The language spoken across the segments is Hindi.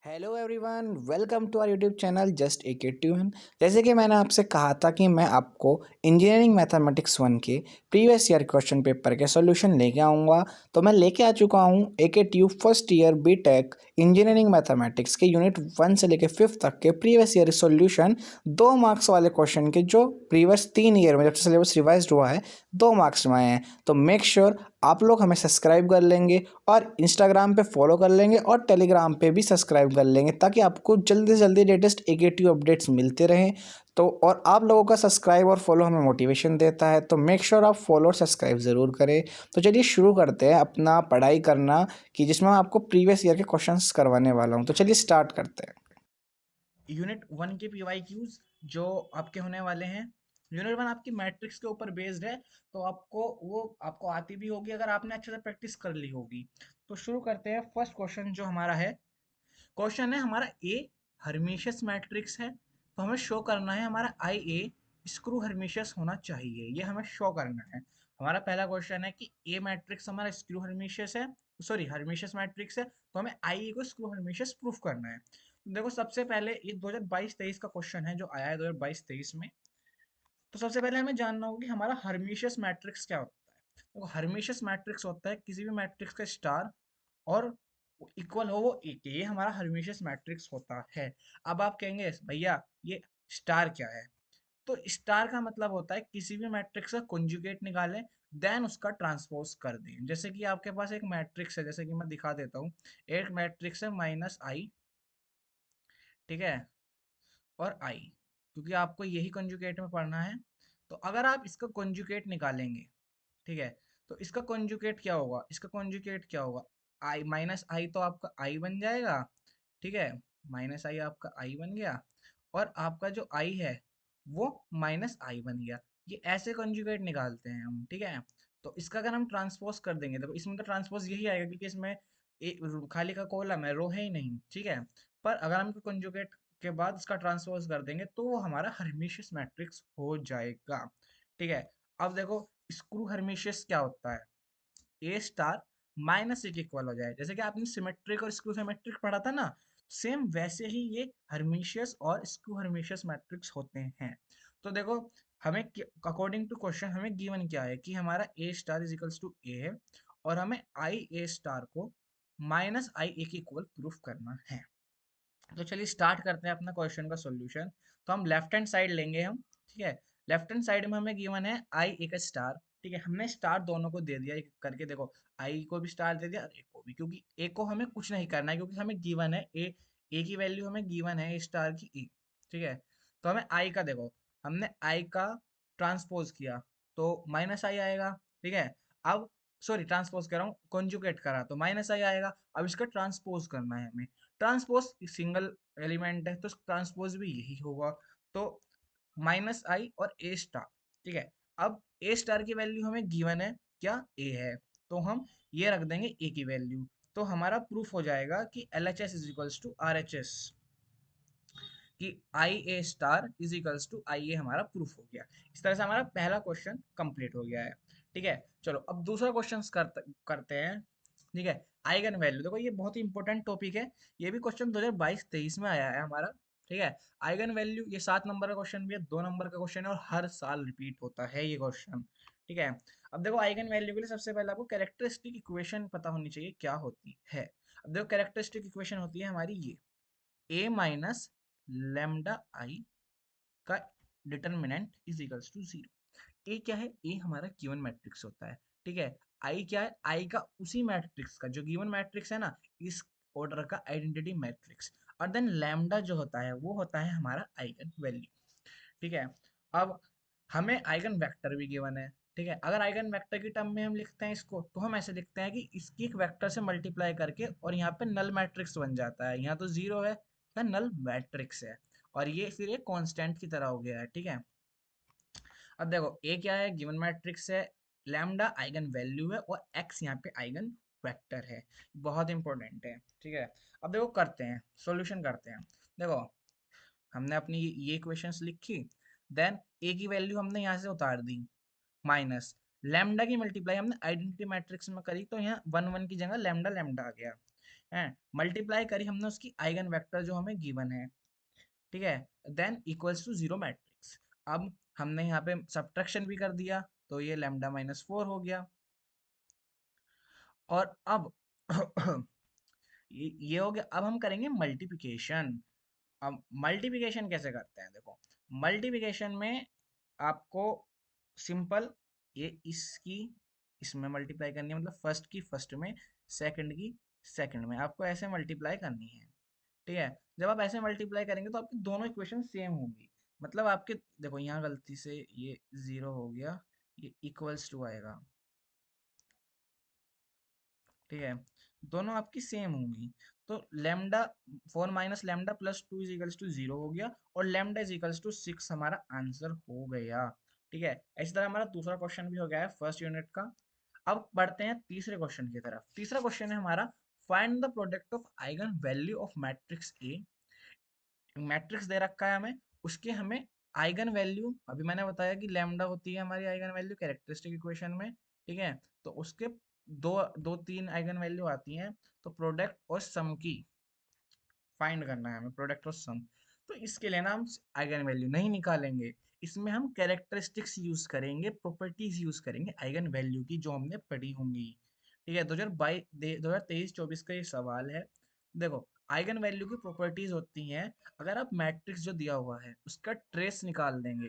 Hello everyone, welcome to our YouTube channel just A K tune. जैसे कि मैंने आपसे कहा था कि मैं आपको इंजीनियरिंग मैथमेटिक्स 1 के प्रीवियस ईयर क्वेश्चन पेपर के सॉल्यूशन लेके आऊँगा। तो मैं लेके आ चुका हूँ A K tube first year BTech engineering mathematics के यूनिट 1 से लेके 5th तक के प्रीवियस ईयर सॉल्यूशन 2 मार्क्स वाले क्वेश्चन के, जो प्रीवियस 3 ईयर में जब से सिलेबस रिवाइज हुआ है 2 मार्क्स में आए हैं। तो मेक श्योर आप लोग हमें सब्सक्राइब कर लेंगे और इंस्टाग्राम पे फॉलो कर लेंगे और टेलीग्राम पे भी सब्सक्राइब कर लेंगे, ताकि आपको जल्दी से जल्दी लेटेस्ट एकेटिव अपडेट्स मिलते रहें। तो और आप लोगों का सब्सक्राइब और फॉलो हमें मोटिवेशन देता है, तो मेक श्योर आप फॉलो और सब्सक्राइब ज़रूर करें। तो चलिए शुरू करते हैं अपना पढ़ाई करना, कि जिसमें मैं आपको प्रीवियस ईयर के क्वेश्चंस करवाने वाला हूँ। तो चलिए स्टार्ट करते हैं। यूनिट 1 के पीवाईक्यूज जो आपके होने वाले हैं। यूनिट 1 आपकी मैट्रिक्स के ऊपर बेस्ड है, तो आपको आती भी होगी अगर आपने अच्छे से प्रैक्टिस कर ली होगी। तो शुरू करते हैं। फर्स्ट क्वेश्चन जो हमारा है, क्वेश्चन है हमारा ए हर्मिशियस मैट्रिक्स है, तो हमें शो करना है हमारा आई ए स्क्रू हर्मिशियस होना चाहिए, ये हमें शो करना है। हमारा पहला क्वेश्चन है कि ए मैट्रिक्स हमारा स्क्रू हर्मिशियस है, सॉरी हर्मिशियस मैट्रिक्स है, तो हमें आई ए को स्क्रू हर्मिशियस प्रूफ करना है। देखो सबसे पहले ये 2022-23 का क्वेश्चन है जो आया है 2022-23 में। तो सबसे पहले हमें जानना होगा कि हमारा हर्मिशियस मैट्रिक्स क्या होता है। तो हर्मिशियस मैट्रिक्स होता है किसी भी मैट्रिक्स का स्टार और इक्वल हो वो ए के, ये हमारा हर्मिशियस मैट्रिक्स होता है। अब आप कहेंगे भैया ये स्टार क्या है? तो स्टार का मतलब होता है किसी भी मैट्रिक्स का कॉन्जुगेट निकालें, देन उसका ट्रांसपोज कर दें। जैसे कि आपके पास एक मैट्रिक्स है, जैसे कि मैं दिखा देता हूँ। एक मैट्रिक्स है माइनस आई, ठीक है, और आई, क्योंकि आपको यही कंजुगेट में पढ़ना है। तो अगर आप इसका कंजुगेट निकालेंगे, ठीक है, तो इसका कंजुगेट क्या होगा? इसका कंजुगेट क्या होगा? आई माइनस आई तो आपका आई बन जाएगा, ठीक है, माइनस आई आपका आई बन गया, और आपका जो आई है वो माइनस आई बन गया। ये ऐसे कंजुगेट निकालते हैं हम, ठीक है। तो इसका अगर हम ट्रांसपोज कर देंगे, तो इसमें तो ट्रांसपोज यही आएगा, क्योंकि इसमें खाली का कॉलम है, रो है ही नहीं, ठीक है। पर अगर हम कंजुगेट के बाद इसका ट्रांसपोज कर देंगे तो वो हमारा हर्मिशियस मैट्रिक्स हो जाएगा, ठीक है। अब देखो स्क्रू हर्मिशियस क्या होता है? ए स्टार माइनस ए के इक्वल हो जाए। जैसे कि आपने सिमेट्रिक और स्क्रू सिमेट्रिक पढ़ा था ना, सेम वैसे ही ये हर्मिशियस और स्क्रू हर्मिशियस मैट्रिक्स होते हैं। तो देखो हमें अकॉर्डिंग टू क्वेश्चन हमें गिवन क्या है कि हमारा ए स्टार इज इक्वल्स टू ए है, और हमें आई ए स्टार को माइनस आई ए के इक्वल प्रूफ करना है। तो चलिए स्टार्ट करते हैं अपना क्वेश्चन का सॉल्यूशन। तो हम लेफ्ट हैंड साइड लेंगे हम, ठीक है। लेफ्ट हैंड साइड में हमें गिवन है आई ए का स्टार, ठीक है। हमने स्टार दोनों को दे दिया एक करके, देखो आई को भी स्टार दे दिया और ए को भी, क्योंकि ए को हमें कुछ नहीं करना है, क्योंकि हमें गिवन है ए की वैल्यू हमें गिवन है स्टार की ए, ठीक है। तो हमें आई का देखो, हमने आई का ट्रांसपोज किया तो माइनस आई आएगा, ठीक है। अब सॉरी ट्रांसपोज कर रहा हूँ, कॉन्जुगेट करा तो माइनस आई आएगा। अब इसका ट्रांसपोज करना है हमें। ट्रांसपोज सिंगल एलिमेंट है तो ट्रांसपोज भी यही होगा। तो माइनस आई और ए स्टार, ठीक है। अब ए स्टार की वैल्यू हमें गिवन है क्या? ए है, तो हम ये रख देंगे ए की वैल्यू। तो हमारा प्रूफ हो जाएगा कि L H S is equals to R H S, कि I A star is equals to I A हमारा प्रूफ हो गया। इस तरह से हमारा पहला क्वेश्चन कंप्लीट हो गया है, ठीक है। चलो अब दूसरा क्वेश्चन करते हैं, ठीक है। आइगन वैल्यू, देखो ये बहुत ही इंपॉर्टेंट टॉपिक है। ये भी क्वेश्चन 2022-23 में आया है हमारा, ठीक है। आइगन वैल्यू ये 7 नंबर का क्वेश्चन भी है, 2 नंबर का क्वेश्चन है, और हर साल रिपीट होता है ये क्वेश्चन, ठीक है। अब देखो आइगन वैल्यू के लिए सबसे पहले आपको कैरेक्टरिस्टिक इक्वेशन पता होनी चाहिए क्या होती है। अब देखो कैरेक्टरिस्टिक इक्वेशन होती है हमारी ये, ए माइनस लेमडा आई का डिटर्मिनेंट इज इक्वल्स टू 0। ए क्या है? ए हमारा गिवन मैट्रिक्स होता है, ठीक है। आई क्या है? आई का उसी मैट्रिक्स का जो गिवन मैट्रिक्स है ना, इस ऑर्डर का आइडेंटिटी मैट्रिक्स। और देन लैम्डा जो होता है वो होता है हमारा आइगन वैल्यू, ठीक है। अब हमें आइगन वेक्टर भी गिवन है, ठीक है। अगर आइगन वेक्टर की टर्म में हम लिखते हैं इसको, तो हम ऐसे लिखते हैं कि इसकी एक वेक्टर से मल्टीप्लाई करके, और यहाँ पे नल मैट्रिक्स बन जाता है। यहाँ तो जीरो है, यहाँ नल मैट्रिक्स है, और ये फिर एक कांस्टेंट की तरह हो गया है, ठीक है। अब देखो ए क्या है? गिवन मैट्रिक्स है, लैम्डा आइगन वैल्यू है, और एक्स यहाँ पे आइगन वेक्टर है। बहुत इंपॉर्टेंट है, ठीक है। अब देखो करते हैं सॉल्यूशन करते हैं। देखो हमने अपनी ये इक्वेशंस लिखी, देन ए की वैल्यू हमने यहाँ से उतार दी, माइनस लैम्डा की मल्टीप्लाई हमने आइडेंटिटी मैट्रिक्स में करी, तो यहाँ 1 1 की जगह लैम्डा लैम्डा आ गया। है, मल्टीप्लाई करी हमने उसकी आइगन वेक्टर जो हमें गिवन है, ठीक है, then equals to zero matrix. अब हमने यहाँ पे सब्ट्रैक्शन भी कर दिया, तो ये λ-4 हो गया। और अब ये हो गया। अब हम करेंगे मल्टीप्लिकेशन। अब मल्टीप्लिकेशन कैसे करते हैं, देखो मल्टीप्लिकेशन में आपको सिंपल ये इसकी इसमें मल्टीप्लाई करनी है, मतलब फर्स्ट की फर्स्ट में, सेकंड की सेकंड में, आपको ऐसे मल्टीप्लाई करनी है, ठीक है। जब आप ऐसे मल्टीप्लाई करेंगे तो आपकी दोनों इक्वेशन सेम होंगी, मतलब आपके देखो यहाँ गलती से ये जीरो हो गया, ये इक्वल्स टू आएगा, ठीक है, दोनों आपकी सेम होंगी। तो लेमडा 4 - λ+2 इज इक्वल्स टू 0 हो गया, और लेमडा इज इक्वल्स टू 6 हमारा आंसर हो गया, ठीक है। इसी तरह हमारा दूसरा क्वेश्चन भी हो गया है फर्स्ट यूनिट का। अब बढ़ते हैं तीसरे क्वेश्चन की तरफ। तीसरा क्वेश्चन है हमारा, find the product of eigen value of matrix A. Matrix दे रखा है हमें, उसके हमें आइगन वैल्यू, अभी मैंने बताया कि लैम्डा होती है हमारी आइगन वैल्यू कैरेक्टरिस्टिक इक्वेशन में, ठीक है। तो उसके दो दो तीन आइगन वैल्यू आती हैं, तो प्रोडक्ट और सम की फाइंड करना है हमें, प्रोडक्ट और सम। तो इसके लिए ना हम आइगन वैल्यू नहीं निकालेंगे, इसमें हम कैरेक्टरिस्टिक्स यूज करेंगे, प्रॉपर्टीज यूज करेंगे आइगन वैल्यू की, जो हमने पढ़ी होंगी, ठीक है। 2023-24 का ये सवाल है। देखो आइगन वैल्यू की प्रॉपर्टीज होती हैं, अगर आप मैट्रिक्स जो दिया हुआ है उसका ट्रेस निकाल देंगे,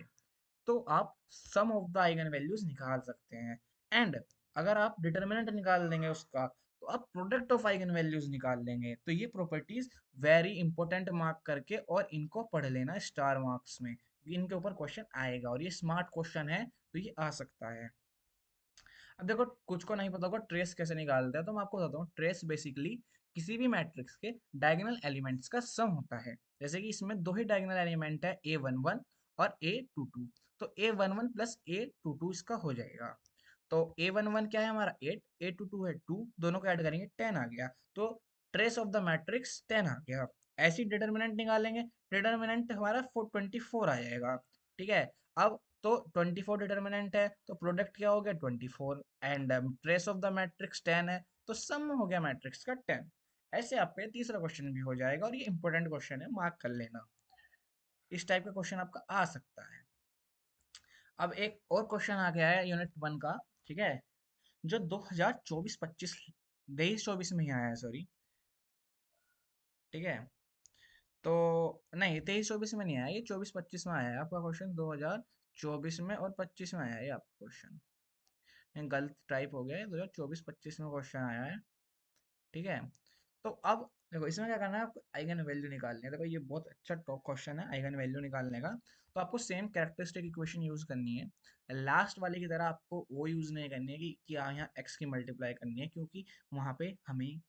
तो आप सम ऑफ द आइगन वैल्यूज निकाल सकते हैं। एंड अगर आप डिटर्मिनेंट निकाल देंगे उसका, तो आप प्रोडक्ट ऑफ आइगन वैल्यूज निकाल लेंगे। तो ये प्रॉपर्टीज वेरी इंपॉर्टेंट मार्क करके और इनको पढ़ लेना स्टार मार्क्स में, इनके ऊपर क्वेश्चन आएगा, और ये स्मार्ट क्वेश्चन है, तो ये आ सकता है। अब देखो कुछ को नहीं पता होगा ट्रेस कैसे निकालते हैं, तो मैं आपको बताता हूँ। ट्रेस बेसिकली किसी भी मैट्रिक्स के डायगोनल एलिमेंट्स का सम होता है। जैसे कि इसमें दो ही डायगोनल एलिमेंट है, A11 और A22, तो A11 प्लस A22 इसका हो जाएगा। तो A11 क्या है हमारा 8, A22 है 2, दोनों को ऐड करेंगे 10 आ गया, तो ट्रेस ऑफ द मैट्रिक्स 10 आ गया। ऐसी डिटर्मिनेंट निकालेंगे, डिटर्मिनेंट हमारा 424 आ जाएगा, ठीक है। अब तो 24 डिटर्मिनेंट है, तो प्रोडक्ट क्या हो गया 24, and trace of the matrix 10 है, तो सम हो गया मैट्रिक्स का 10। ऐसे आप पे तीसरा क्वेश्चन भी हो जाएगा, और ये इंपॉर्टेंट क्वेश्चन है, मार्क कर लेना। इस टाइप का क्वेश्चन आपका आ सकता है। अब एक और क्वेश्चन आ गया है यूनिट 1 का, ठीक है, जो 2024-25 23-24 में ही आया है, सॉरी, ठीक है। तो नहीं 23-24 में नहीं आया, ये 24-25 में आया है आपका क्वेश्चन, 2024 में और 25 में आया है ये आपका क्वेश्चन। गलत टाइप हो गया है, 2024-25 में क्वेश्चन आया है, ठीक है। तो अब देखो इसमें क्या करना है, आपको आइगन वैल्यू निकालनी है। देखो ये बहुत अच्छा टॉप क्वेश्चन है आइगन वैल्यू निकालने का। तो आपको सेम कैरेक्टरिस्टिक इक्वेशन यूज करनी है, लास्ट वाले की तरह आपको वो यूज नहीं करनी है कि यहाँ एक्स की मल्टीप्लाई करनी है, क्योंकि वहां पे हमें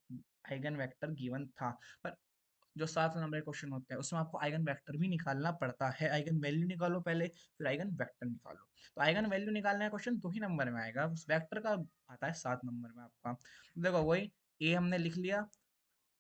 आइगन वेक्टर गिवन था। पर जो 7 नंबर क्वेश्चन होते हैं उसमें आपको आइगन वेक्टर भी निकालना पड़ता है, आइगन वैल्यू निकालो पहले, फिर आइगन वेक्टर निकालो। तो आइगन वैल्यू निकालने का क्वेश्चन 2 ही नंबर में आएगा, उस वेक्टर का आता है 7 नंबर में आपका। देखो वही ए हमने लिख लिया,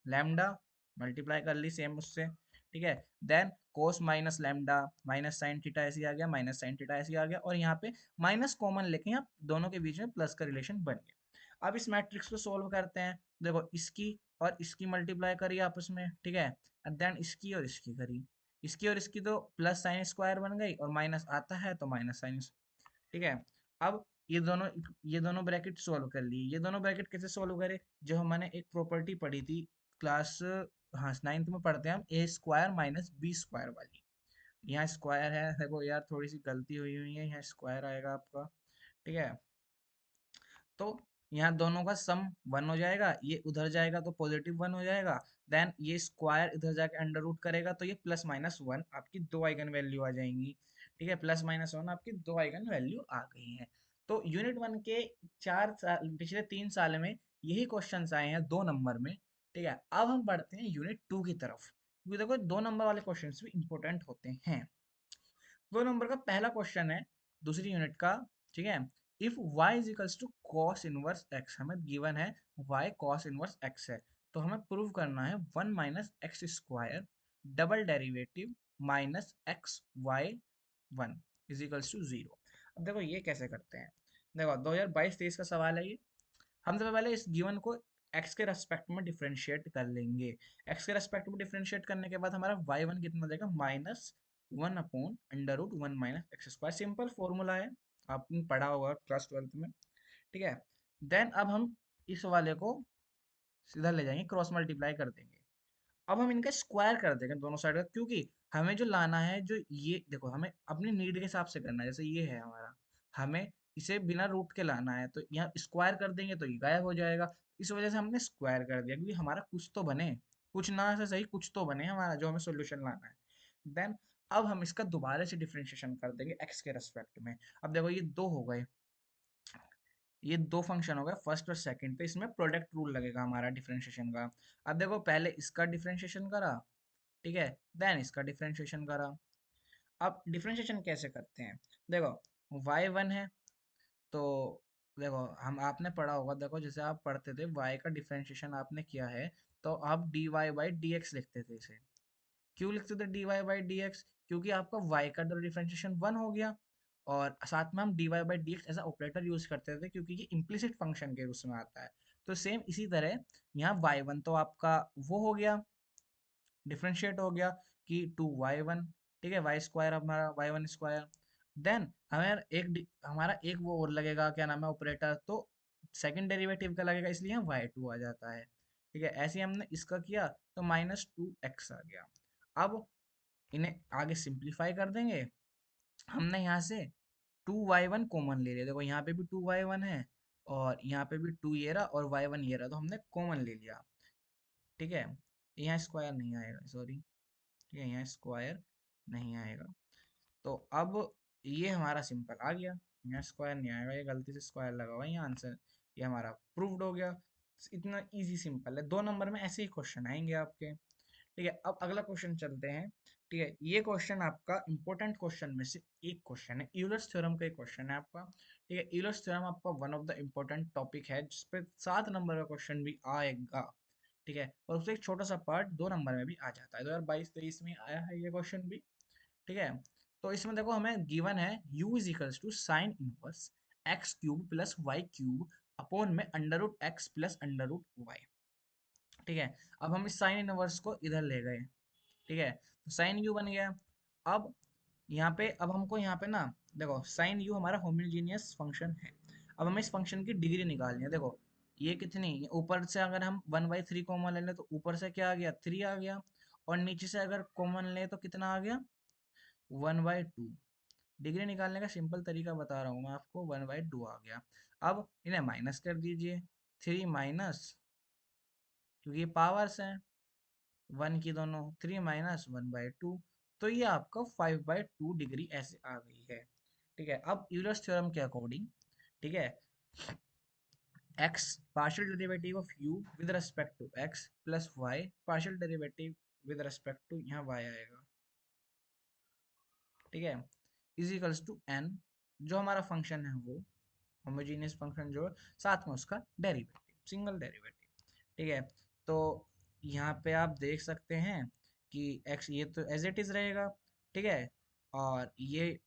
लैम्डा मल्टीप्लाई कर ली सेम उससे, ठीक है। Then cos minus lambda minus sine theta ऐसे आ गया, माइनस साइन थीटा ऐसे आ गया, और यहाँ पे माइनस कॉमन लेके यहाँ दोनों के बीच में प्लस का रिलेशन बन गया। अब इस मैट्रिक्स को सोल्व करते हैं। देखो इसकी और इसकी मल्टीप्लाई करी आपस में, ठीक है, एंड देन इसकी और इसकी करी, इसकी और इसकी तो प्लस साइन स्क्वायर बन गई, और माइनस आता है तो माइनस साइन, ठीक है। अब ये दोनों ब्रैकेट सोल्व कर ली। ये दोनों ब्रैकेट कैसे सोल्व करे, जो हमने एक प्रॉपर्टी पढ़ी थी क्लास, हाँ 9th में पढ़ते हैं हम, A² - B² वाली। यहाँ स्क्वायर है, देखो यार थोड़ी सी गलती हुई हुई है, यहाँ स्क्वायर आएगा आपका, ठीक है। तो यहाँ दोनों का सम 1 हो जाएगा, ये उधर जाएगा तो +1 हो जाएगा, देन ये स्क्वायर इधर जाके अंडर रूट करेगा, तो ये +-1 आपकी दो आइगन वैल्यू आ जाएंगी, ठीक है। +-1 आपकी दो आइगन वैल्यू आ गई हैं। तो यूनिट 1 के 4 साल, पिछले 3 साल में यही क्वेश्चन आए हैं 2 नंबर में, ठीक है। अब हम बढ़ते हैं यूनिट 2 की तरफ, क्योंकि देखो 2 नंबर वाले क्वेश्चन भी इंपॉर्टेंट होते हैं। 2 नंबर का पहला क्वेश्चन है दूसरी यूनिट का, ठीक है। If y is equals to cos inverse x, हमें गिवन है y कॉस इनवर्स एक्स है, तो हमें प्रूव करना है 1 - x² double derivative minus x y1 is equals to 0। अब देखो ये कैसे करते हैं, देखो 2022-23 का सवाल है ये। हम सबसे पहले इस गिवन को एक्स के रेस्पेक्ट में डिफ्रेंशिएट कर लेंगे। एक्स के रेस्पेक्ट में डिफ्रेंशिएट करने के बाद हमारा y1 कितना देगा, -1/√1 minus x square. Simple formula है, आपने पढ़ा होगा क्लास 12th में, ठीक है। देन अब हम इस वाले को सीधा ले जाएंगे, क्रॉस मल्टीप्लाई कर देंगे। अब हम इनका स्क्वायर कर देंगे दोनों साइड का, क्योंकि हमें जो लाना है, जो ये देखो हमें अपनी नीड के हिसाब से करना है। जैसे ये है हमारा, हमें इसे बिना रूट के लाना है, तो यहाँ स्क्वायर कर देंगे तो ये गायब हो जाएगा। इस वजह से हमने स्क्वायर कर दिया, क्योंकि हमारा कुछ तो बने, कुछ ना से सही कुछ तो बने हमारा, जो हमें सोल्यूशन लाना है। देन अब हम इसका दोबारा से डिफ्रेंशिएशन कर देंगे एक्स के रेस्पेक्ट में। अब देखो ये दो हो गए, ये दो फंक्शन हो गए फर्स्ट और सेकंड, तो इसमें प्रोडक्ट रूल लगेगा हमारा डिफरेंशिएशन का। अब देखो पहले इसका डिफरेंशिएशन करा, ठीक है, देन इसका डिफरेंशिएशन करा। अब डिफरेंशिएशन कैसे करते हैं, देखो y1 है, तो देखो हम आपने पढ़ा होगा, देखो जैसे आप पढ़ते थे y का डिफरेंशिएशन आपने किया है, तो आप dy बाई dx लिखते थे इसे। क्यों लिखते थे dy बाई dx, क्योंकि आपका y का डिफरेंशिएशन 1 हो गया, और साथ में हम dy बाई dx ऐसा ऑपरेटर यूज करते थे, क्योंकि ये इम्प्लिसिट फंक्शन के रूप में आता है। तो सेम इसी तरह यहाँ y1 तो आपका वो हो गया, डिफरेंशिएट हो गया कि 2y1, ठीक है, वाई स्क्वायर हमारा y1 स्क्वायर। देन हमें हमारा एक वो और लगेगा, क्या नाम है, ऑपरेटर, तो सेकंड डेरिवेटिव का लगेगा, इसलिए यहाँ y2 आ जाता है, ठीक है। ऐसे ही हमने इसका किया, तो -2x आ गया। अब इन्हें आगे सिंप्लीफाई कर देंगे। हमने यहाँ से 2y1 कॉमन ले लिया, देखो यहाँ पे भी 2y1 है, और यहाँ पे भी 2 ये रहा, और y1 ये रहा, तो हमने कॉमन ले लिया, ठीक है। यहाँ स्क्वायर नहीं आएगा, सॉरी, ठीक है, यहाँ स्क्वायर नहीं आएगा। तो अब ये हमारा सिंपल आ गया, यहाँ स्क्वायर नहीं आएगा, ये गलती से स्क्वायर लगा हुआ है यहाँ आंसर, ये हमारा प्रूव्ड हो गया। इतना इजी सिंपल है, 2 नंबर में ऐसे ही क्वेश्चन आएंगे आपके, ठीक है। अब अगला क्वेश्चन चलते हैं, ठीक है। ये क्वेश्चन आपका इंपॉर्टेंट क्वेश्चन में से एक क्वेश्चन है, यूलर्स थ्योरम का एक क्वेश्चन है आपका, ठीक है। यूलर्स थ्योरम आपका one of the important topic है, जिसपे 7 नंबर का क्वेश्चन भी आएगा, ठीक है। और उससे एक छोटा सा पार्ट 2 नंबर में भी आ जाता है, 2022-23 में आया है ये क्वेश्चन भी, ठीक है। तो इसमें देखो हमें गिवन है u is equals to sine inverse x cube plus y cube upon में √x प्लस √y, ठीक है। अब हम इस साइन इनवर्स को इधर ले गए, ठीक है, तो साइन u बन गया। अब यहाँ पे, अब हमको यहाँ पे ना, देखो साइन u हमारा होमोजीनियस फंक्शन है। अब हमें इस फंक्शन की डिग्री निकालनी है। देखो ये कितनी, ऊपर से अगर हम 1/3 कॉमन ले लें, तो ऊपर से क्या आ गया, 3 आ गया, और नीचे से अगर कॉमन ले तो कितना आ गया, 1/2। डिग्री निकालने का सिंपल तरीका बता रहा हूँ मैं आपको, 1/2 आ गया। अब इन्हें माइनस कर दीजिए, 3 माइनस, क्योंकि ये पावर्स हैं 1 की दोनों, 3 माइनस 1/2, तो ये आपका 5/2 डिग्री ऐसे आ गई है, ठीक है। अब यूलर्स थ्योरम के अकॉर्डिंग, ठीक है, x partial derivative of u with respect to x plus y partial derivative with respect to, यहाँ y आएगा, ठीक है, इज इक्वल्स टू n, जो हमारा फंक्शन है वो होमोजीनियस फंक्शन, जो साथ में उसका डेरिवेटिव, सिंगल डेरिवेटिव, ठीक है। तो यहाँ पे आप देख सकते हैं कि x ये तो एज इट इज रहेगा, ठीक है, और ये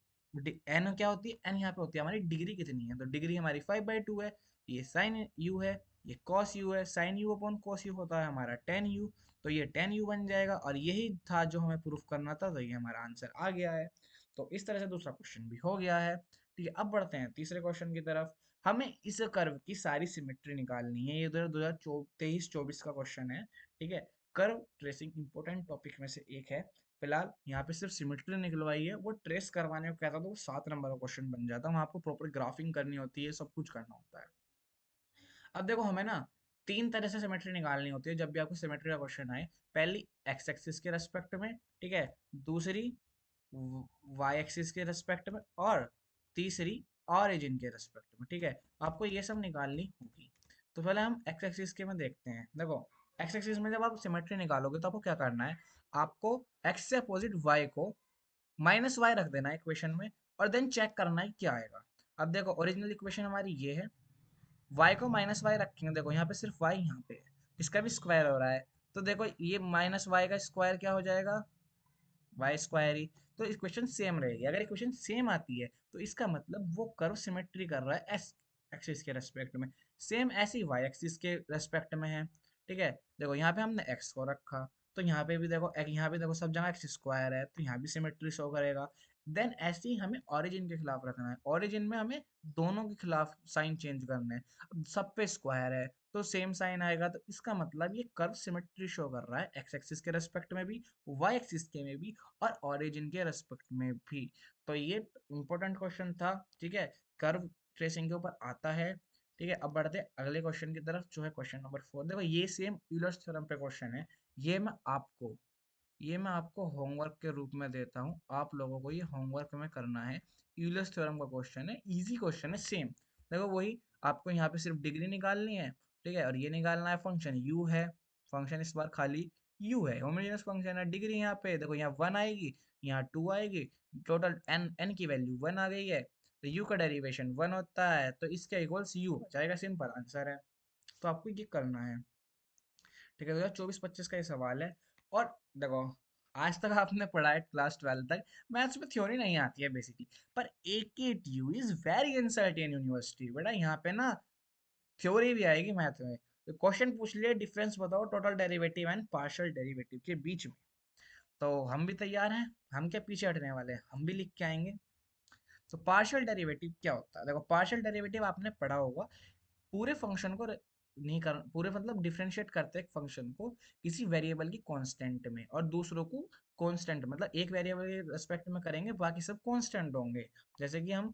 n क्या होती है, n यहाँ पे होती है हमारी डिग्री कितनी है, तो डिग्री हमारी 5/2 है, ये साइन u है, ये कॉस u है, sine u upon cos u होता है हमारा टेन यू, तो ये टेन यू बन जाएगा, और यही था जो हमें प्रूफ करना था, तो ये हमारा आंसर आ गया है। तो इस तरह से दूसरा क्वेश्चन भी हो गया है, ठीक है। अब बढ़ते हैं तीसरे क्वेश्चन की तरफ। हमें इस कर्व की सारी सिमेट्री निकालनी है, ये 2023-24 का क्वेश्चन है, ठीक है। कर्व ट्रेसिंग इंपॉर्टेंट टॉपिक में से एक है। फिलहाल यहाँ पे सिर्फ सिमेट्री निकलवाई है, वो ट्रेस करवाने को कहता था, वो 7 नंबर का क्वेश्चन बन जाता है, वहाँ आपको प्रॉपर ग्राफिंग करनी होती है, सब कुछ करना होता है। अब देखो हमें ना 3 तरह से सिमेट्री निकालनी होती है जब भी आपको सिमेट्री का क्वेश्चन आए। पहली एक्स एक्सिस के रेस्पेक्ट में, ठीक है, दूसरी वाई एक्सिस के रेस्पेक्ट में, और तीसरी ऑरिजिन के रेस्पेक्ट में, ठीक है। आपको ये सब निकालनी होगी। तो पहले हम एक्स एक्सिस के में देखते हैं। देखो एक्स एक्सिस में जब आप सिमेट्री निकालोगे, तो आपको क्या करना है, आपको एक्स से अपोजिट वाई को -y रख देना है इक्वेशन में, और देन चेक करना है क्या आएगा। अब देखो ओरिजिनल इक्वेशन हमारी ये है, y को -y रखेंगे, देखो यहाँ पे सिर्फ y यहाँ पे है, इसका भी स्क्वायर हो रहा है, तो देखो ये -y का स्क्वायर क्या हो जाएगा, वाई स्क्वायर ही। तो इक्वेशन सेम रहेगी, अगर इक्वेशन सेम आती है, तो इसका मतलब वो कर्व सिमेट्री कर रहा है एस एक्सिस के रेस्पेक्ट में। सेम ऐसे ही वाई एक्सिस के रेस्पेक्ट में है। ठीक है, देखो यहाँ पे हमने एक्स को रखा, तो यहाँ पे भी देखो यहाँ पे देखो सब जगह एक्स स्क्वायर है, तो यहाँ भी सिमेट्री शो करेगा। देन ऐसे ही हमें ओरिजिन के खिलाफ रखना है, ओरिजिन में हमें दोनों के खिलाफ साइन चेंज करना है। अब सब पे स्क्वायर है तो सेम साइन आएगा, तो इसका मतलब ये कर्व सिमेट्री शो कर रहा है एक्स एक्सिस के रेस्पेक्ट में भी, वाई एक्सिस के में भी, और ओरिजिन के रेस्पेक्ट में भी। तो ये इंपॉर्टेंट क्वेश्चन था। ठीक है, कर्व ट्रेसिंग के ऊपर आता है। ठीक है, अब बढ़ते हैं अगले क्वेश्चन की तरफ, जो है क्वेश्चन नंबर 4। देखो ये सेम यूलर्स थ्योरम पे क्वेश्चन है। ये मैं आपको ये मैं आपको होमवर्क के रूप में देता हूँ, आप लोगों को ये होमवर्क में करना है। यूलर्स थ्योरम का क्वेश्चन है, इजी क्वेश्चन है सेम। देखो वही, आपको यहाँ पे सिर्फ डिग्री निकालनी है। ठीक है, और ये निकालना है फंक्शन u है। फंक्शन इस बार खाली u है, होमोजेनियस फंक्शन है। डिग्री यहाँ पे देखो, यहाँ 1 आएगी, यहाँ 2 आएगी, टोटल n की वैल्यू 1 आ गई है, तो u का डेरिवेशन 1 होता है, तो इसके इक्वल्स u हो जाएगा। सिंपल आंसर है, तो आपको ये करना है। ठीक है, 2024-25 का ये सवाल है। और देखो, आज तक आपने पढ़ा है क्लास 12 तक, मैथ्स में थ्योरी नहीं आती है बेसिकली, पर AKTU is very uncertain university. बेटा यहाँ पे ना थ्योरी भी आएगी मैथ में। तो क्वेश्चन पूछ लिए, डिफरेंस बताओ total derivative and partial derivative के बीच में। तो हम भी तैयार हैं, हम क्या पीछे हटने वाले हैं, हम भी लिख के आएंगे। तो पार्शियल डेरिवेटिव क्या होता है? देखो पार्शियल डेरिवेटिव आपने पढ़ा होगा, पूरे फंक्शन को नहीं कर, पूरे मतलब डिफरेंशिएट करते हैं फंक्शन को किसी वेरिएबल की कांस्टेंट में, और दूसरों को कांस्टेंट, मतलब एक वेरिएबल के रेस्पेक्ट में करेंगे, बाकी सब कांस्टेंट होंगे। जैसे कि हम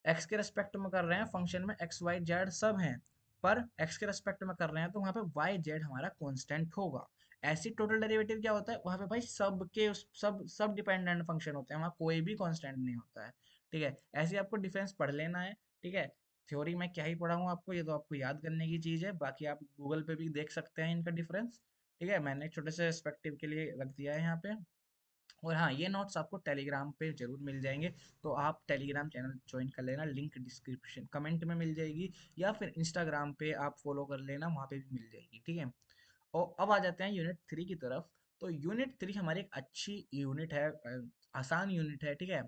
एक्स के रेस्पेक्ट में कर रहे हैं, फंक्शन में एक्स वाई जेड सब हैं, पर एक्स के रेस्पेक्ट में कर रहे हैं तो वहाँ पे वाई जेड हमारा कांस्टेंट होगा। ऐसी टोटल डेरिवेटिव क्या होता है, वहाँ पे भाई सब के सब सब डिपेंडेंट फंक्शन होते हैं, वहाँ कोई भी कांस्टेंट नहीं होता है। ठीक है, ऐसे आपको डिफरेंस पढ़ लेना है। ठीक है, थ्योरी में क्या ही पढ़ाऊँ आपको, ये तो आपको याद करने की चीज़ है, बाकी आप गूगल पे भी देख सकते हैं इनका डिफरेंस। ठीक है, मैंने एक छोटे से पर्सपेक्टिव के लिए रख दिया है यहाँ पे। और हाँ, ये नोट्स आपको टेलीग्राम पे जरूर मिल जाएंगे, तो आप टेलीग्राम चैनल ज्वाइन कर लेना, लिंक डिस्क्रिप्शन कमेंट में मिल जाएगी, या फिर इंस्टाग्राम पे आप फॉलो कर लेना, वहाँ पे भी मिल जाएगी। ठीक है, और अब आ जाते हैं यूनिट 3 की तरफ। तो यूनिट 3 हमारी एक अच्छी यूनिट है, आसान यूनिट है। ठीक है,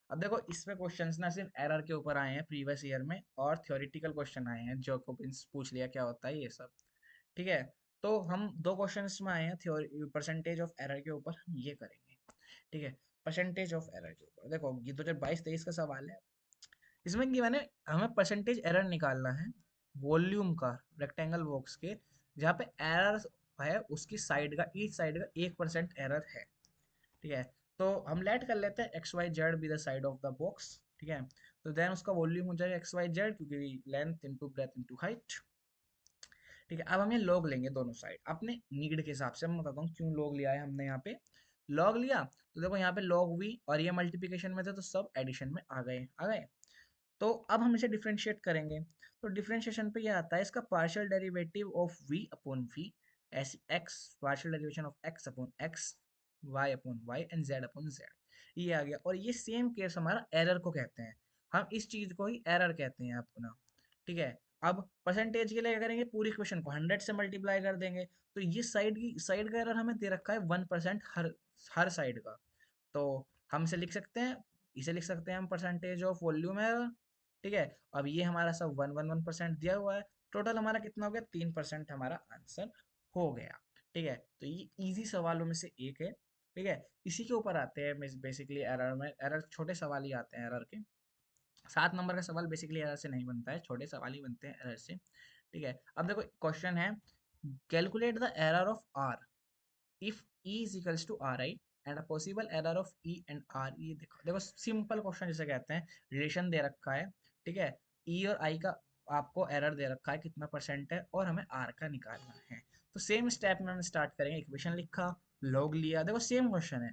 अब देखो इसमें क्वेश्चंस ना सिर्फ एरर के ऊपर आए हैं प्रीवियस ईयर में, और थ्योरेटिकल क्वेश्चन आए हैं, जैकोबियंस पूछ लिया क्या होता है ये सब। ठीक है, तो हम दो क्वेश्चंस में आए हैं थ्योरी परसेंटेज ऑफ एरर के ऊपर, हम ये करेंगे। ठीक है, परसेंटेज ऑफ एरर के ऊपर देखो, ये 2022-23 का सवाल है। इसमें कि मैंने हमें परसेंटेज एरर निकालना है वॉल्यूम का, रेक्टेंगल बॉक्स के, जहाँ पे एरर है उसकी साइड का, ईच साइड का 1% एरर है। ठीक है, तो हम लेट कर लेते हैं x y z be the side of the box. ठीक है, तो देन उसका वॉल्यूम हो जाएगा एक्स वाई जेड, क्योंकि length into breadth into height. ठीक है, अब हम ये लॉग लेंगे दोनों साइड अपने नीड के हिसाब से। मैं बताता हूँ क्यों लॉग लिया है हमने यहाँ पे। लॉग लिया तो देखो यहाँ पे लॉग वी, और ये मल्टीप्लिकेशन में थे तो सब एडिशन में आ गए। तो अब हम इसे डिफरेंशिएट करेंगे, तो डिफरेंशिएशन पे ये आता है इसका partial derivative of v upon v, ऐसे x partial derivation of x upon x, y upon y and z upon z, ये आ गया। और ये सेम केस हमारा एरर को कहते हैं, हम इस चीज को ही एरर कहते हैं अपना। ठीक है, अब परसेंटेज के लिए क्या करेंगे, पूरी इक्वेशन को 100 से मल्टीप्लाई कर देंगे। तो ये साइड का एरर हमें दे रखा है 1% हर साइड का, तो हम इसे लिख सकते हैं, इसे लिख सकते हैं हम परसेंटेज ऑफ वॉल्यूम एरर। ठीक है, अब ये हमारा सब 111% दिया हुआ है, टोटल हमारा कितना हो गया, 3% हमारा आंसर हो गया। ठीक है, तो ये इजी सवालों में से एक है। ठीक है, इसी के ऊपर आते हैं बेसिकली एरर में, एरर छोटे सवाल ही आते हैं एरर के। 7 नंबर का सवाल बेसिकली एरर से नहीं बनता है, छोटे सवाल ही बनते हैं एरर से। ठीक है, अब देखो क्वेश्चन है, calculate the error of R if E is equals to Ri and a possible error of E and R। ये देखो देखो सिंपल क्वेश्चन जिसे कहते हैं, रिलेशन दे रखा है। ठीक है, E और I का आपको एरर दे रखा है कितना परसेंट है, और हमें R का निकालना है। तो सेम स्टेप में हम स्टार्ट करेंगे, इक्वेशन लिखा, लॉग लिया, देखो सेम क्वेश्चन है।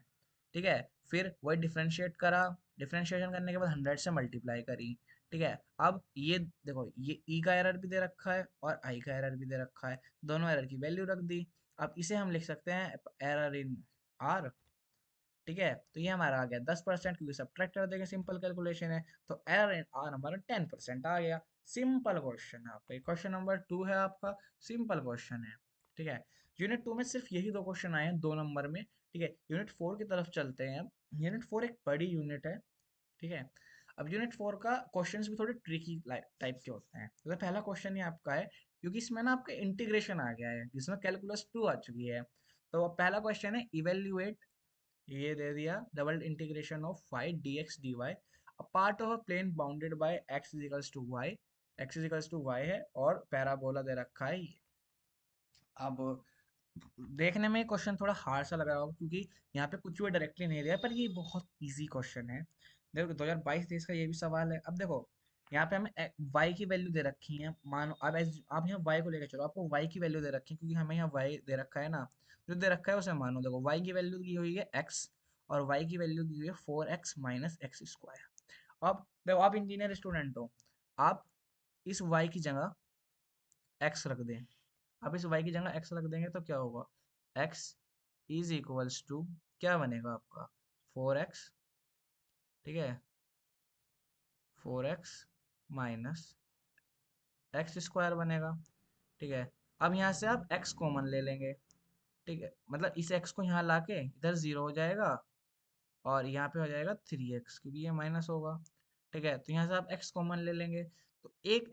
ठीक है, फिर वही डिफरेंशिएट करा, डिफरेंशिएशन करने के बाद 100 से मल्टीप्लाई करी। ठीक है, अब ये देखो ये ई का एरर भी दे रखा है और आई का एरर भी दे रखा है, दोनों एरर की वैल्यू रख दी। अब इसे हम लिख सकते हैं एरर इन आर। ठीक है, तो ये हमारा आ गया 10%, क्योंकि सब्ट्रैक्ट कर देंगे, सिंपल कैलकुलेशन है। तो एरर इन आर हमारा 10% आ गया। सिंपल क्वेश्चन है आपका, क्वेश्चन नंबर 2 है आपका, सिंपल क्वेश्चन है। ठीक है, यूनिट 2 में सिर्फ यही दो क्वेश्चन आए हैं 2 नंबर में। ठीक है, यूनिट 4 की तरफ चलते हैं। यूनिट 4 एक बड़ी यूनिट है। ठीक है, अब यूनिट 4 का क्वेश्चंस भी थोड़े ट्रिकी टाइप के होते हैं। तो पहला क्वेश्चन ही आपका है, क्योंकि इसमें ना आपका इंटीग्रेशन आ गया है जिसमें कैलकुलस 2 आ चुकी है। तो अब पहला क्वेश्चन है, इवेल्युएट, ये दे दिया, double integration of five d x d y, a part of a plane bounded by x equals to y, x equals to y है और पैराबोला दे रखा है ये। अब देखने में क्वेश्चन थोड़ा हार्ड सा लग रहा होगा, क्योंकि यहाँ पे कुछ भी डायरेक्टली नहीं दिया है, पर ये बहुत इजी क्वेश्चन है। देखो 2022-23 का ये भी सवाल है। अब देखो यहाँ पे हमें y की वैल्यू दे रखी है, मानो अब आप यहाँ y को लेकर चलो, आपको y की वैल्यू दे रखी है, क्योंकि हमें यहाँ y दे रखा है ना, जो दे रखा है उसे मानो। देखो y की वैल्यू दी हुई है x, और y की वैल्यू दी हुई है 4x माइनस एक्स स्क्वायर। अब देखो आप इंजीनियर स्टूडेंट हो, आप इस y की जगह x रख दें। आप इस y की जगह x रख देंगे तो क्या होगा, x इज इक्वल्स टू क्या बनेगा आपका, 4x, ठीक है, 4x माइनस एक्स स्क्वायर बनेगा, ठीक है। अब यहाँ से आप x कॉमन ले लेंगे, ठीक है, मतलब इस x को यहाँ लाके इधर 0 हो जाएगा, और यहाँ पे हो जाएगा 3x, क्योंकि ये माइनस होगा, ठीक है। तो यहाँ से आप x कॉमन ले लेंगे, तो एक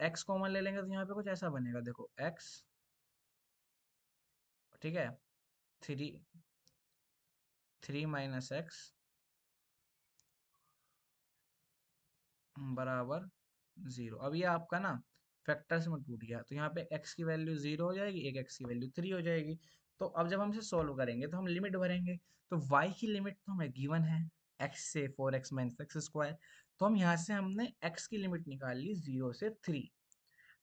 x कॉमन ले लेंगे तो यहाँ पे कुछ ऐसा बनेगा, देखो x, ठीक है, 3 माइनस एक्स बराबर 0। अब ये आपका ना फैक्टर्स में टूट गया, तो यहाँ पे x की वैल्यू 0 हो जाएगी, एक x की वैल्यू 3 हो जाएगी। तो अब जब हम इसे सोल्व करेंगे तो हम लिमिट भरेंगे, तो y की लिमिट तो हमें गिवन है, x से 4x माइनस एक्स स्क्वायर। तो हम यहाँ से हमने x की लिमिट निकाल ली 0 से 3,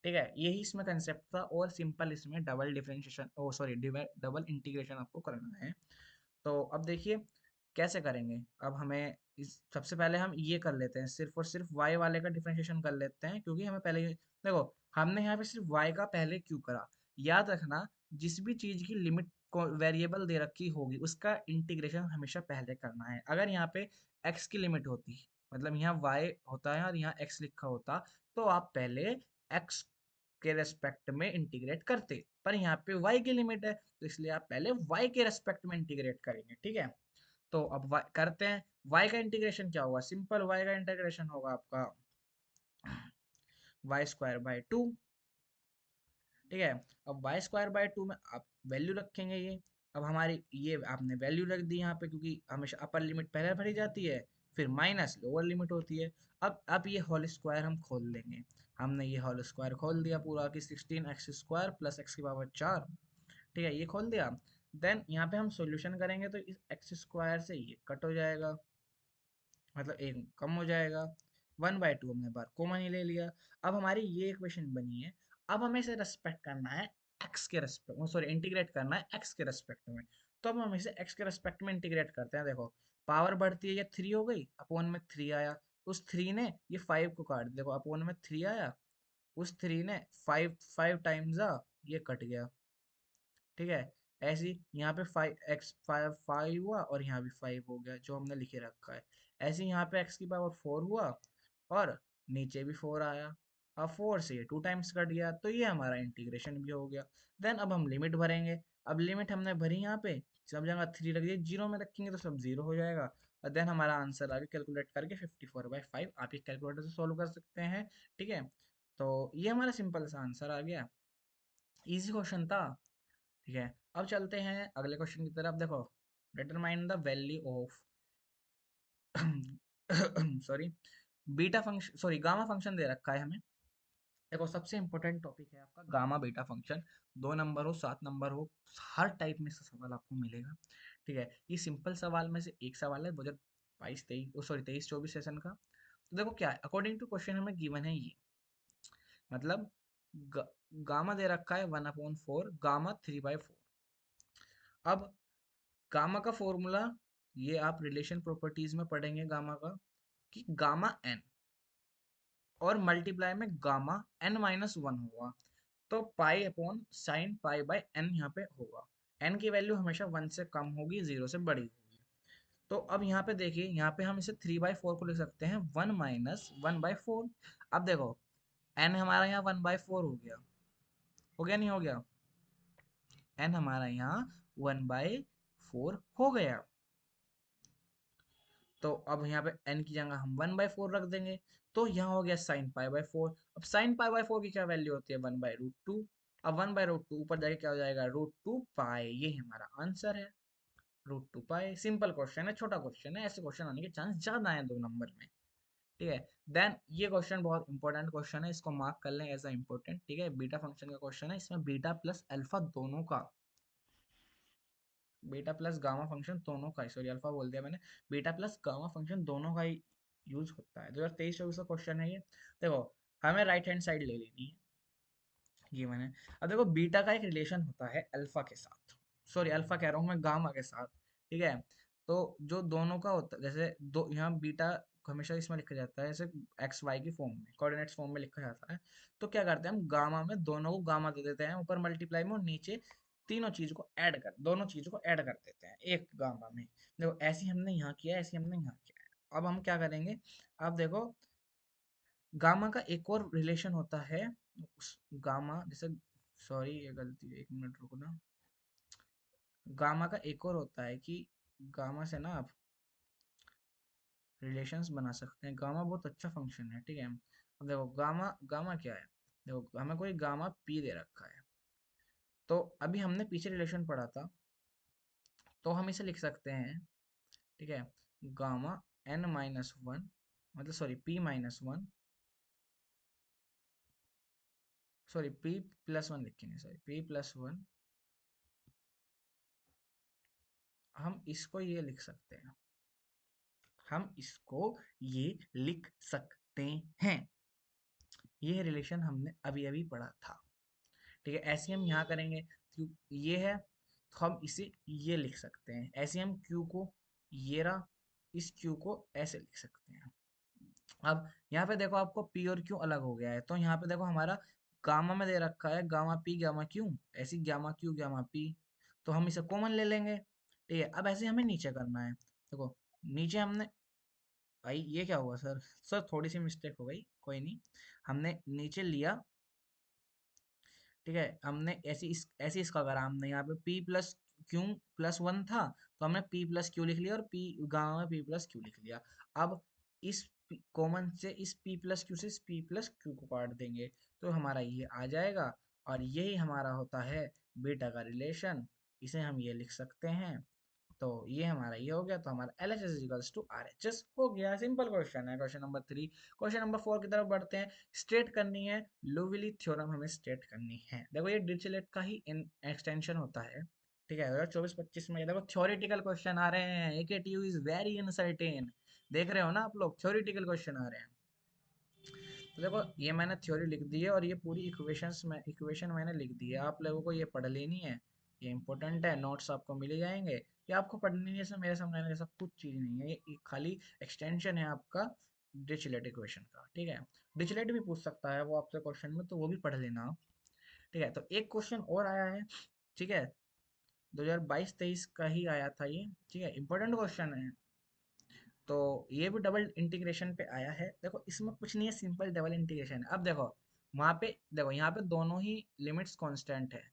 ठीक है। यही इसमें कंसेप्ट था, और सिंपल इसमें डबल डिफरेंशिएशन, ओ सॉरी, डबल इंटीग्रेशन आपको करना है। तो अब देखिए कैसे करेंगे। अब हमें इस सबसे पहले हम ये कर लेते हैं, सिर्फ और सिर्फ y वाले का डिफरेंशिएशन कर लेते हैं, क्योंकि हमें पहले देखो, हमने यहाँ पे सिर्फ y का पहले क्यों करा, याद रखना, जिस भी चीज की लिमिट को वेरिएबल दे रखी होगी उसका इंटीग्रेशन हमेशा पहले करना है। अगर यहाँ पे x की लिमिट होती, मतलब यहाँ y होता है और यहाँ x लिखा होता, तो आप पहले x के रेस्पेक्ट में इंटीग्रेट करते, पर यहाँ पे y की लिमिट है, तो इसलिए आप पहले y के रेस्पेक्ट में इंटीग्रेट करेंगे, ठीक है। तो अब करते हैं, y का इंटीग्रेशन क्या होगा, सिंपल y का इंटीग्रेशन होगा आपका वाई स्क्वायर बाय 2, ठीक है। अब वाई स्क्वायर बाय 2 में आप वैल्यू रखेंगे ये। अब हमारी ये आपने वैल्यू रख दी यहाँ पे, क्योंकि हमेशा अपर लिमिट पहले भरी जाती है, फिर माइनस लोअर लिमिट होती है। अब ये होल स्क्वायर हम खोल लेंगे। हमने ये होल स्क्वायर खोल दिया पूरा, कि 16x² प्लस एक्स की पावर 4, ठीक है, ये खोल दिया। देन यहाँ पे हम सॉल्यूशन करेंगे, तो इस एक्स स्क्वायर से ये कट हो जाएगा, मतलब एक कम हो जाएगा, 1/2 हमने बार कॉमन ही ले लिया। अब हमारी ये इक्वेशन बनी है। अब हमें इसे रेस्पेक्ट करना है एक्स के रेस्पेक्ट, सॉरी इंटीग्रेट करना है एक्स के रेस्पेक्ट में। तो अब हम इसे एक्स के रेस्पेक्ट में इंटीग्रेट करते हैं। देखो पावर बढ़ती है, ये 3 हो गई, अपोन में 3 आया, उस 3 ने ये 5 को काट दिया, देखो अपोन में 3 आया, उस 3 ने 5 5 टाइम्स ये कट गया, ठीक है। ऐसे ही यहाँ पे 5 हुआ, और यहाँ भी 5 हो गया जो हमने लिखे रखा है। ऐसे ही यहाँ पे x की पावर 4 हुआ, और नीचे भी 4 आया। अब 4 से ये 2 टाइम्स कट गया, तो ये हमारा इंटीग्रेशन भी हो गया। देन अब हम लिमिट भरेंगे। अब लिमिट हमने भरी यहाँ पे, सब जगह 3 रख दिए, जीरो में रखेंगे तो सब जीरो हो जाएगा। और देन हमारा आंसर आगे कैलकुलेट करके 54/5, आप ये कैलकुलेटर से सोल्व कर सकते हैं, ठीक है। तो ये हमारा सिंपल सा आंसर आ गया, इजी क्वेश्चन था, ठीक है। अब चलते हैं अगले क्वेश्चन की तरफ। देखो, determine the value of sorry beta function, sorry gamma function दे रखा है हमें। देखो सबसे इंपॉर्टेंट टॉपिक है आपका गामा बीटा फंक्शन, 2 नंबर हो 7 नंबर हो, हर टाइप में से सवाल आपको मिलेगा, ठीक है। ये सिंपल सवाल में से एक सवाल है 2022-23, सॉरी 23-24 सेशन का। तो देखो क्या है, अकॉर्डिंग टू क्वेश्चन हमें गिवन है ये, मतलब ग, गामा दे रखा है 1/4, गामा 3/4। अब गामा का फॉर्मूला, ये आप रिलेशन प्रॉपर्टीज में पढ़ेंगे गामा का, कि गामा एन और मल्टीप्लाई में गामा n-1 होगा, तो pi upon sine pi by n यहाँ पे होगा। एन की वैल्यू हमेशा 1 से कम होगी, 0 से बड़ी होगी। तो अब यहाँ पे देखिए, यहाँ पे हम इसे 3/4 को लिख सकते हैं 1 - 1/4। अब देखो एन हमारा यहाँ 1/4 हो गया नहीं हो गया, एन हमारा यहाँ 1/4 हो गया। तो अब यहाँ पे n की जगह हम 1/4 रख देंगे, तो यहाँ हो गया साइन पाई बाई 4। अब साइन पाई बाई 4 की क्या वैल्यू होती है, 1/√2। अब 1/√2 ऊपर जाके क्या हो जाएगा, √2 पाई, ये हमारा आंसर है, √2 पाई। सिंपल क्वेश्चन है, छोटा क्वेश्चन है, ऐसे क्वेश्चन आने के चांस ज्यादा है 2 नंबर में। ठीक है, देन ये क्वेश्चन बहुत इंपॉर्टेंट क्वेश्चन है, इसको मार्क कर लें एज अ इंपॉर्टेंट। ठीक है, बीटा फंक्शन का क्वेश्चन है, इसमें बीटा प्लस अल्फा दोनों का, बीटा प्लस गामा फंक्शन दोनों का, सॉरी अल्फा बोल दिया मैंने, बीटा प्लस गामा फंक्शन दोनों का यूज होता है। 2023-24 का क्वेश्चन है ये। देखो, हमें राइट हैंड साइड ले लेनी है, ये मैंने, अब देखो बीटा का एक रिलेशन होता है अल्फा के साथ, सॉरी अल्फा कह रहा हूँ मैं, गामा के साथ। ठीक है, तो जो दोनों का होता है, जैसे दो यहाँ बीटा हमेशा इसमें लिखा जाता है जैसे एक्स वाई की फॉर्म में, कोऑर्डिनेट्स फॉर्म में लिखा जाता है। तो क्या करते हैं हम, गामा में दोनों को गामा दे देते हैं ऊपर मल्टीप्लाई में, और नीचे तीनों चीज को ऐड कर, दोनों चीजों को ऐड कर देते हैं एक गामा में। देखो ऐसे हमने यहाँ किया, ऐसे हमने यहाँ किया है। अब हम क्या करेंगे, अब देखो गामा का एक और रिलेशन होता है, गामा जैसे, सॉरी ये गलती है, 1 मिनट रुको ना। गामा का एक और होता है कि गामा से ना आप रिलेशंस बना सकते हैं, गामा बहुत अच्छा फंक्शन है। ठीक है, अब देखो गामा, गामा क्या है, देखो हमें कोई गामा पी दे रखा है, तो अभी हमने पीछे रिलेशन पढ़ा था, तो हम इसे लिख सकते हैं। ठीक है, गामा n-1, मतलब सॉरी p-1, सॉरी p+1 लिखेंगे, सॉरी p+1, हम इसको ये लिख सकते हैं, हम इसको ये लिख सकते हैं, ये रिलेशन हमने अभी अभी पढ़ा था। ठीक है, ऐसे हम यहाँ करेंगे, क्यू ये है तो हम इसे ये लिख सकते हैं, ऐसे हम क्यू को, ये रहा, इस क्यू को ऐसे लिख सकते हैं। अब यहाँ पे देखो आपको पी और क्यू अलग हो गया है, तो यहाँ पे देखो हमारा गामा में दे रखा है गामा पी गामा क्यू, ऐसी गामा क्यू गामा पी, तो हम इसे कॉमन ले लेंगे। ठीक है, अब ऐसे हमें नीचे करना है, देखो नीचे हमने, भाई ये क्या हुआ सर, सर थोड़ी सी मिस्टेक हो गई, कोई नहीं, हमने नीचे लिया। ठीक है, हमने ऐसे इसका करा, हमने यहाँ पे p+q+1 था, तो हमने p+q लिख लिया, और p गामा में p+q लिख लिया। अब इस कॉमन से इस p+q से इस p+q को काट देंगे, तो हमारा ये आ जाएगा, और यही हमारा होता है बीटा का रिलेशन, इसे हम ये लिख सकते हैं। तो ये हमारा ये हो गया, तो हमारा LHS इक्वल्स टू RHS हो गया। सिंपल क्वेश्चन है, क्वेश्चन नंबर 3। क्वेश्चन नंबर 4 की तरफ बढ़ते हैं। स्टेट करनी है लुविली थ्योरम, हमें स्टेट करनी है। देखो ये डिरिचलेट का ही एक्सटेंशन होता है। ठीक है, 2024-25 में ये देखो थ्योरेटिकल क्वेश्चन आ रहे हैं, AKTU इज वेरी अनसर्टेन, देख रहे हो ना आप लोग, थ्योरेटिकल क्वेश्चन आ रहे हैं। तो देखो ये मैंने थ्योरी लिख दी है, और ये पूरी इक्वेशन मैंने लिख दी है, आप लोगों को ये पढ़ लेनी है, ये इंपॉर्टेंट है, नोट्स आपको मिल जाएंगे। ये आपको पढ़ने जैसा, मेरे समझाने जैसा कुछ चीज़ नहीं है, ये खाली एक्सटेंशन है आपका डिरिचलेट इक्वेशन का। ठीक है, डिरिचलेट भी पूछ सकता है वो आपसे क्वेश्चन में, तो वो भी पढ़ लेना आप। ठीक है, तो एक क्वेश्चन और आया है। ठीक है, 2022-23 का ही आया था ये। ठीक है, इंपॉर्टेंट क्वेश्चन है, तो ये भी डबल इंटीग्रेशन पे आया है। देखो इसमें कुछ नहीं है, सिंपल डबल इंटीग्रेशन है। अब देखो वहां पे, देखो यहाँ पे दोनों ही लिमिट्स कांस्टेंट है,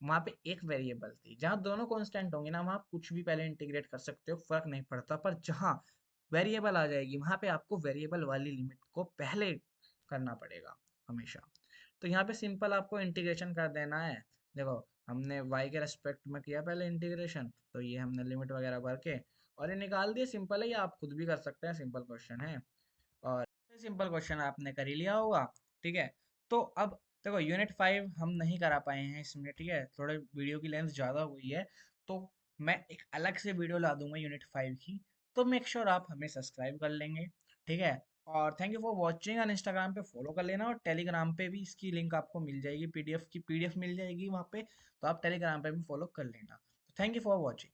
वहां पे एक वेरिएबल थी, जहाँ दोनों कांस्टेंट होंगे ना वहाँ कुछ भी पहले इंटीग्रेट कर सकते हो, फर्क नहीं पड़ता। पर जहाँ वेरिएबल आ जाएगी वहां पे आपको वेरिएबल वाली लिमिट को पहले करना पड़ेगा हमेशा। तो यहाँ पे सिंपल आपको इंटीग्रेशन कर देना है। देखो हमने y के रेस्पेक्ट में किया पहले इंटीग्रेशन, तो ये हमने लिमिट वगैरह भर के और ये निकाल दिए, सिंपल है, ये आप खुद भी कर सकते हैं, सिंपल क्वेश्चन है। और सिंपल क्वेश्चन आपने कर ही लिया होगा। ठीक है, तो अब देखो यूनिट 5 हम नहीं करा पाए हैं इसमें, ठीक है, थोड़े वीडियो की लेंथ ज़्यादा हुई है, तो मैं एक अलग से वीडियो ला दूंगा यूनिट 5 की, तो मेक श्योर आप हमें सब्सक्राइब कर लेंगे। ठीक है, और थैंक यू फॉर वॉचिंग, और इंस्टाग्राम पे फॉलो कर लेना, और टेलीग्राम पे भी इसकी लिंक आपको मिल जाएगी, पीडीएफ मिल जाएगी वहाँ पे, तो आप टेलीग्राम पे भी फॉलो कर लेना। Thank you for watching.